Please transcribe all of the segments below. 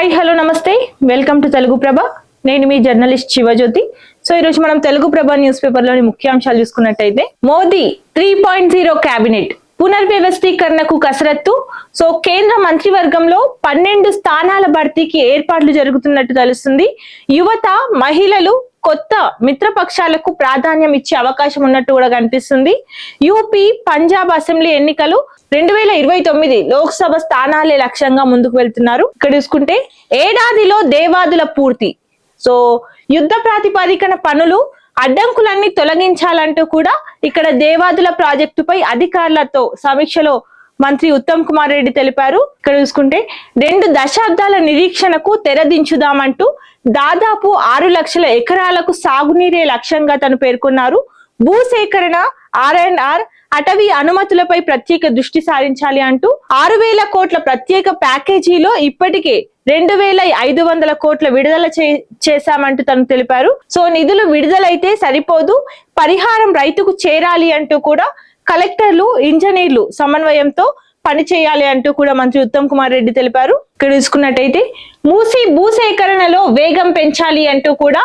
Hi hello నమస్తే welcome to Telugu ప్రభ. నేను మీ journalist Shivajyothi. So ఈ రోజు మనం తెలుగు ప్రభ న్యూస్ పేపర్ లోని ముఖ్యాంశాలు చూసుకున్నట్టయితే, మోదీ 3.0 కేబినెట్ పునర్వ్యవస్థీకరణకు కసరత్తు. సో కేంద్ర మంత్రివర్గంలో 12 స్థానాల భర్తీకి ఏర్పాట్లు జరుగుతున్నట్టు తెలుస్తుంది. యువత, మహిళలు, కొత్త మిత్రపక్షాలకు ప్రాధాన్యం ఇచ్చే అవకాశం ఉన్నట్టు కూడా కనిపిస్తుంది. యూపీ, పంజాబ్ అసెంబ్లీ ఎన్నికలు 2029 లోక్సభ స్థానాలే లక్ష్యంగా ముందుకు వెళ్తున్నారు. ఇక్కడ చూసుకుంటే ఏడాదిలో దేవాదుల పూర్తి. సో యుద్ధ ప్రాతిపదికన పనులు అడ్డంకులన్నీ తొలగించాలంటూ కూడా ఇక్కడ దేవాదుల ప్రాజెక్టుపై అధికారులతో సమీక్షలో మంత్రి ఉత్తమ్ కుమార్ రెడ్డి తెలిపారు. ఇక్కడ చూసుకుంటే 2 దశాబ్దాల నిరీక్షణకు తెరదించుదామంటూ దాదాపు 6 లక్షల ఎకరాలకు సాగునీరే లక్ష్యంగా తను పేర్కొన్నారు. భూసేకరణ, R&R, అటవీ అనుమతులపై ప్రత్యేక దృష్టి సారించాలి అంటూ 6,000 కోట్ల ప్రత్యేక ప్యాకేజీలో ఇప్పటికే 2,500 కోట్ల విడుదల చేశామంటూ తను తెలిపారు. సో నిధులు విడుదలైతే సరిపోదు, పరిహారం రైతుకు చేరాలి అంటూ కూడా కలెక్టర్లు, ఇంజనీర్లు సమన్వయంతో పనిచేయాలి అంటూ కూడా మంత్రి ఉత్తమ్ కుమార్ రెడ్డి తెలిపారు. ఇక్కడ చూసుకున్నట్టయితే మూసీ భూసేకరణలో వేగం పెంచాలి అంటూ కూడా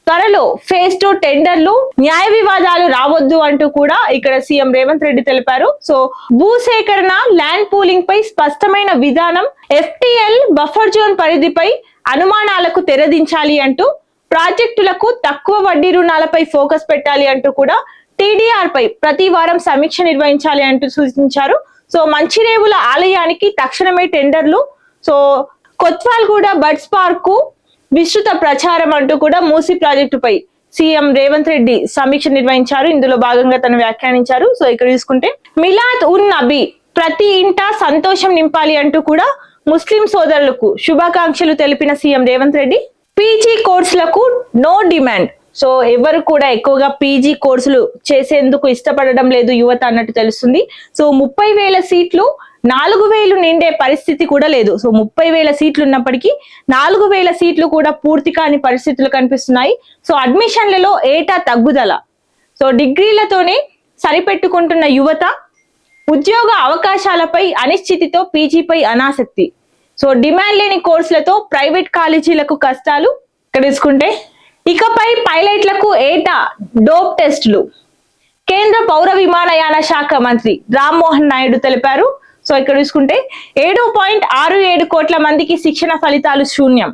త్వరలో phase 2 టెండర్లు, న్యాయ వివాదాలు రావద్దు అంటూ కూడా ఇక్కడ సీఎం రేవంత్ రెడ్డి తెలిపారు. సో భూసేకరణ, ల్యాండ్ పూలింగ్ పై స్పష్టమైన విధానం, FTL బఫర్ జోన్ పరిధిపై అనుమానాలకు తెరదించాలి అంటూ, ప్రాజెక్టులకు తక్కువ వడ్డీ రుణాలపై ఫోకస్ పెట్టాలి అంటూ కూడా TDR పై ప్రతి వారం సమీక్ష నిర్వహించాలి అంటూ సూచించారు. సో మంచిరేవుల ఆలయానికి తక్షణమే టెండర్లు. సో కొత్వాల్గూడ బర్డ్స్ పార్క్ విస్తృత ప్రచారం అంటూ కూడా మూసీ ప్రాజెక్టుపై సీఎం రేవంత్ రెడ్డి సమీక్ష నిర్వహించారు. ఇందులో భాగంగా తను వ్యాఖ్యానించారు. సో ఇక్కడ చూసుకుంటే మిలాద్ ఉన్ నబీ ప్రతి ఇంటా సంతోషం నింపాలి అంటూ కూడా ముస్లిం సోదరులకు శుభాకాంక్షలు తెలిపిన సీఎం రేవంత్ రెడ్డి, పీజీ కోర్సులకు నో డిమాండ్. సో ఎవరు కూడా ఎక్కువగా పీజీ కోర్సులు చేసేందుకు ఇష్టపడడం లేదు యువత అన్నట్టు తెలుస్తుంది. సో 30,000 సీట్లు 4,000 నిండే పరిస్థితి కూడా లేదు. సో 30,000 సీట్లు ఉన్నప్పటికీ 4,000 సీట్లు కూడా పూర్తి కాని పరిస్థితులు కనిపిస్తున్నాయి. సో అడ్మిషన్లలో ఏటా తగ్గుదల. సో డిగ్రీలతోనే సరిపెట్టుకుంటున్న యువత, ఉద్యోగ అవకాశాలపై అనిశ్చితితో పీజీపై అనాసక్తి. సో డిమాండ్ లేని కోర్సులతో ప్రైవేట్ కాలేజీలకు కష్టాలు. ఇక్కడ తీసుకుంటే ఇకపై పైలట్లకు ఏటా డోప్ టెస్టులు. కేంద్ర పౌర విమానయాన శాఖ మంత్రి రామ్మోహన్ నాయుడు తెలిపారు. సో ఇక్కడ చూసుకుంటే 7.67 కోట్ల మందికి శిక్షణ ఫలితాలు శూన్యం.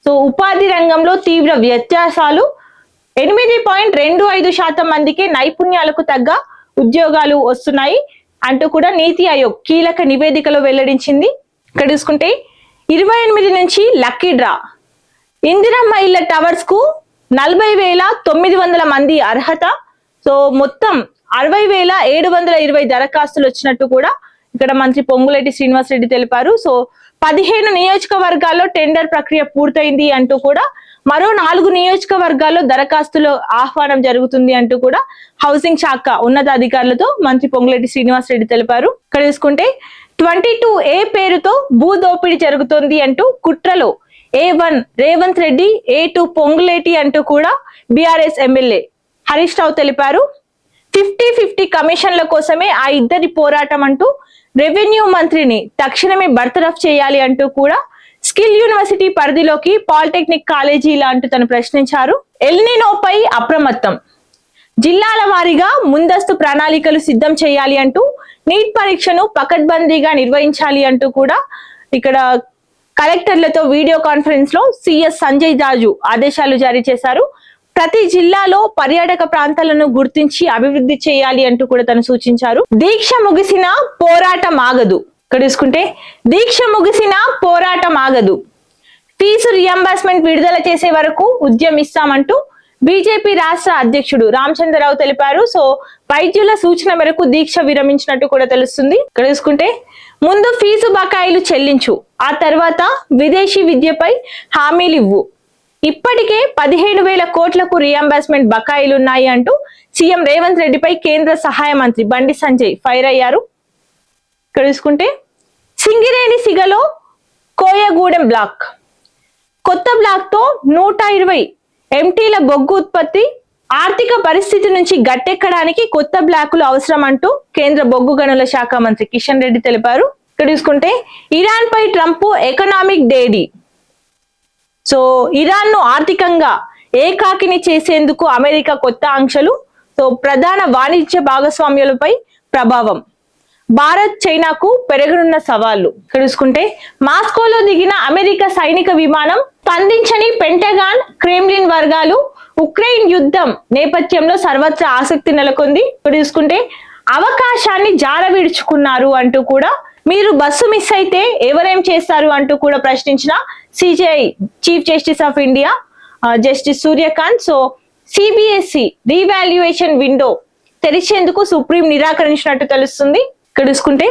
సో ఉపాధి రంగంలో తీవ్ర వ్యత్యాసాలు. 8.25% మందికి నైపుణ్యాలకు తగ్గ ఉద్యోగాలు వస్తున్నాయి అంటూ కూడా నీతి ఆయోగ్ కీలక నివేదికలో వెల్లడించింది. ఇక్కడ చూసుకుంటే 28 నుంచి లక్కీ డ్రా. ఇందిరమ్మ ఇళ్ల టవర్స్ కు 40,900 మంది అర్హత. సో మొత్తం 60,720 దరఖాస్తులు వచ్చినట్టు కూడా ఇక్కడ మంత్రి పొంగులేటి శ్రీనివాస్ రెడ్డి తెలిపారు. సో 15 నియోజకవర్గాల్లో టెండర్ ప్రక్రియ పూర్తయింది అంటూ కూడా మరో 4 నియోజకవర్గాల్లో దరఖాస్తులు ఆహ్వానం జరుగుతుంది అంటూ కూడా హౌసింగ్ శాఖ ఉన్నతాధికారులతో మంత్రి పొంగులేటి శ్రీనివాస్ రెడ్డి తెలిపారు. ఇక్కడ చూసుకుంటే 22A పేరుతో భూదోపిడీ జరుగుతోంది అంటూ కుట్రలో A1 రేవంత్ రెడ్డి, A2 పొంగులేటి అంటూ కూడా బీఆర్ఎస్ ఎమ్మెల్యే హరీష్ రావు తెలిపారు. 50-50 కమిషన్ల కోసమే ఆ ఇద్దరి పోరాటం అంటూ రెవెన్యూ మంత్రిని తక్షణమే బర్తరఫ్ చేయాలి అంటూ కూడా స్కిల్ యూనివర్సిటీ పరిధిలోకి పాలిటెక్నిక్ కాలేజీల అంటూ తను ప్రశ్నించారు. ఎల్నినోపై అప్రమత్తం. జిల్లాల వారీగా ముందస్తు ప్రణాళికలు సిద్ధం చేయాలి అంటూ, నీట్ పరీక్షను పకడ్బందీగా నిర్వహించాలి అంటూ కూడా ఇక్కడ కలెక్టర్లతో వీడియో కాన్ఫరెన్స్ లో సిఎస్ సంజయ్ జాజు ఆదేశాలు జారీ చేశారు. ప్రతి జిల్లాలో పర్యాటక ప్రాంతాలను గుర్తించి అభివృద్ధి చేయాలి అంటూ కూడా తను సూచించారు. దీక్ష ముగిసిన పోరాటం ఆగదు. ఇక్కడ చూసుకుంటే దీక్ష ముగిసిన పోరాటం ఆగదు. ఫీజు రియంబర్స్మెంట్ విడుదల చేసే వరకు ఉద్యమిస్తామంటూ బీజేపీ రాష్ట్ర అధ్యక్షుడు రామచంద్రరావు తెలిపారు. సో వైద్యుల సూచన మేరకు దీక్ష విరమించినట్టు కూడా తెలుస్తుంది. ఇక్కడ చూసుకుంటే ముందు ఫీజు బకాయిలు చెల్లించు, ఆ తర్వాత విదేశీ విద్యపై హామీలు ఇవ్వు. ఇప్పటికే 15,000 కోట్లకు రియంబర్స్మెంట్ బకాయిలున్నాయి అంటూ సీఎం రేవంత్ రెడ్డిపై కేంద్ర సహాయ మంత్రి బండి సంజయ్ ఫైర్ అయ్యారు. ఇక్కడ చూసుకుంటే సింగిరేణి సిగలో కోయగూడెం బ్లాక్. కొత్త బ్లాక్ తో 120 MTల బొగ్గు ఉత్పత్తి. ఆర్థిక పరిస్థితి నుంచి గట్టెక్కడానికి కొత్త బ్లాకులు అవసరం అంటూ కేంద్ర బొగ్గు గనుల శాఖ మంత్రి కిషన్ రెడ్డి తెలిపారు. ఇక్కడ చూసుకుంటే ఇరాన్ పై ట్రంప్ ఎకనామిక్ డేడీ. సో ఇరాన్ ను ఆర్థికంగా ఏకాకిని చేసేందుకు అమెరికా కొత్త ఆంక్షలు. సో ప్రధాన వాణిజ్య భాగస్వామ్యాలపై ప్రభావం. భారత్ చైనాకు పెరగనున్న సవాళ్లు. ఇక్కడ చూసుకుంటే మాస్కోలో దిగిన అమెరికా సైనిక విమానం స్పందించని పెంటగాన్, క్రెమ్లిన్ వర్గాలు. ఉక్రెయిన్ యుద్ధం నేపథ్యంలో సర్వత్రా ఆసక్తి నెలకొంది. ఇక్కడ చూసుకుంటే అవకాశాన్ని జారవిడుచుకున్నారు అంటూ కూడా, మీరు బస్సు మిస్ అయితే ఎవరేం చేస్తారు అంటూ కూడా ప్రశ్నించిన CJI chief justice of India justice Surya Kant. So CBSE revaluation window తెరిచేందుకు సుప్రీం నిరాకరించినట్టు తెలుస్తుంది. ఇక్కడ చూసుకుంటే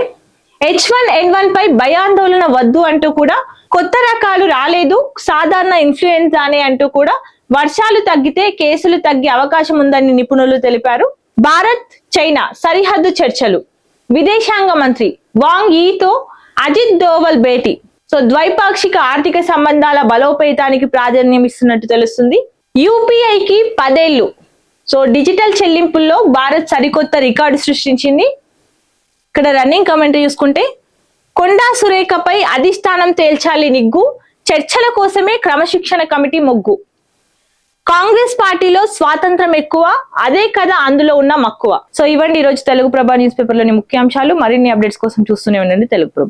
H1N1 పై భయాందోళన వద్దు అంటూ కూడా, కొత్త రకాలు రాలేదు, సాధారణ ఇన్ఫ్లుయెన్జానే అంటూ కూడా, వర్షాలు తగ్గితే కేసులు తగ్గే అవకాశం ఉందని నిపుణులు తెలిపారు. భారత్ చైనా సరిహద్దు చర్చలు. విదేశాంగ మంత్రి వాంగ్ యీతో అజిత్ దోవల్ భేటీ. సో ద్వైపాక్షిక ఆర్థిక సంబంధాల బలోపేతానికి ప్రాధాన్యం ఇస్తున్నట్టు తెలుస్తుంది. యూపీఐకి 10 ఏళ్లు. సో డిజిటల్ చెల్లింపుల్లో భారత్ సరికొత్త రికార్డు సృష్టించింది. ఇక్కడ రన్నింగ్ కమెంటరీ చూసుకుంటే, కొండా సురేఖపై అధిష్టానం తేల్చాలి నిగ్గు, చర్చల కోసమే క్రమశిక్షణ కమిటీ మొగ్గు. కాంగ్రెస్ పార్టీలో స్వాతంత్రం ఎక్కువ, అదే కదా అందులో ఉన్న మక్కువ. సో ఇవ్వండి ఈరోజు తెలుగు ప్రభ న్యూస్ పేపర్ లోని ముఖ్యాంశాలు. మరిన్ని అప్డేట్స్ కోసం చూస్తూనే ఉండండి తెలుగు ప్రభ.